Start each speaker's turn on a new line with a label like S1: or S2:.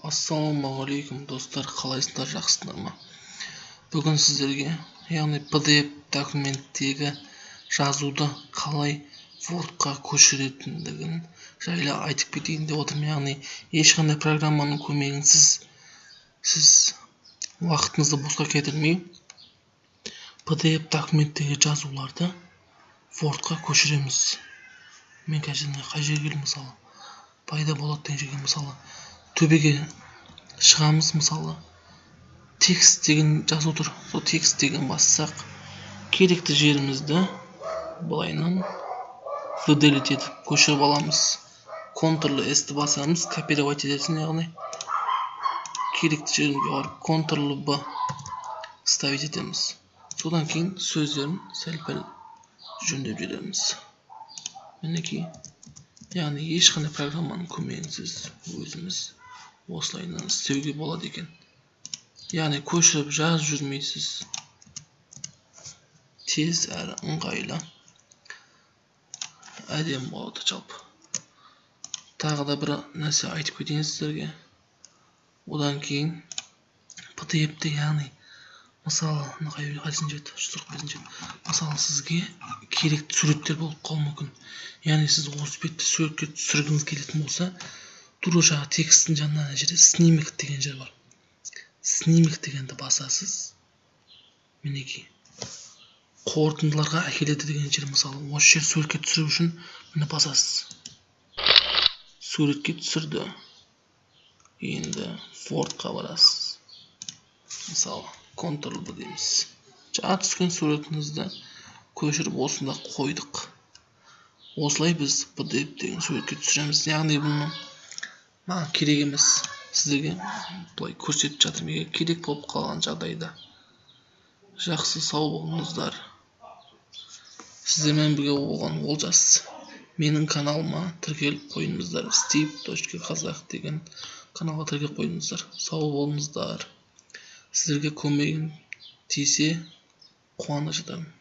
S1: Ассалаумағалейкум достар, қалайсыздар, жақсысыздар ма? Бүгін сіздерге, яғни PDF документтегі жазуды қалай Wordқа көшіретіндігін жайлы айтып кетейін деп отырмын. Яғни ешқандай программаның көмегінсіз сіз уақытыңызды босқа кетірмей PDF документтегі жазуларды Wordқа көшіреміз. Мен қазір қай жерге мысалы пайда болады деген жерге мысалы төбеге шығамыз, мысалы текст деген жазу тұр. Сол текст деген бассақ, керекті жерімізді былайынан выделить етіп көшіріп аламыз. Ctrl+S-ті басамыз, копировать етесің, яғни керекті жерімізге барып Ctrl+B ставить етеміз. Содан кейін сөздерін сәл-пәл жөндеп жібереміз. Мінекей, яғни ешқандай программаның көмегінсіз өзіміз осылайынан істеуге болады екен. Яғни көшіріп жазып жүрмейсіз. Тез әрі ыңғайлы. Әдемі болады жалпы. Тағы да бір нәрсе айтып кетейін сіздерге. Одан кейін PDF-те, яғни мысалы мысалы сізге керекті суреттер болып қалуы мүмкін. Яғни сіз осы бетті суретке түсіргіңіз келетін болса, тура жаңағы текстің жанына жерде снимок деген жер бар. Снимок дегенді басасыз. Мінекей, қорытындыларға әкеледі деген жер, мысалы осы жер суретке түсіру үшін міне басасыз. Суретке түсірді. Енді Wordқа барасыз. Мысалы Ctrl+B дейміз. Жаңа түскен суретіңізді көшіріп осында қойдық. Осылай біз PDF деген суретке түсіреміз. Яғни бұны маған керек емес, сіздерге бұлай көрсетіп жатырмын, егер керек болып қалған жағдайда. Жақсы, сау болыңыздар. Сіздермен бірге болған Олжас. Менің каналыма тіркеліп қойыңыздар. Steve.Kazakh деген каналға тіркеліп қойыңыздар. Сау болыңыздар. Сіздерге көмегім тисе қуанып жатармын.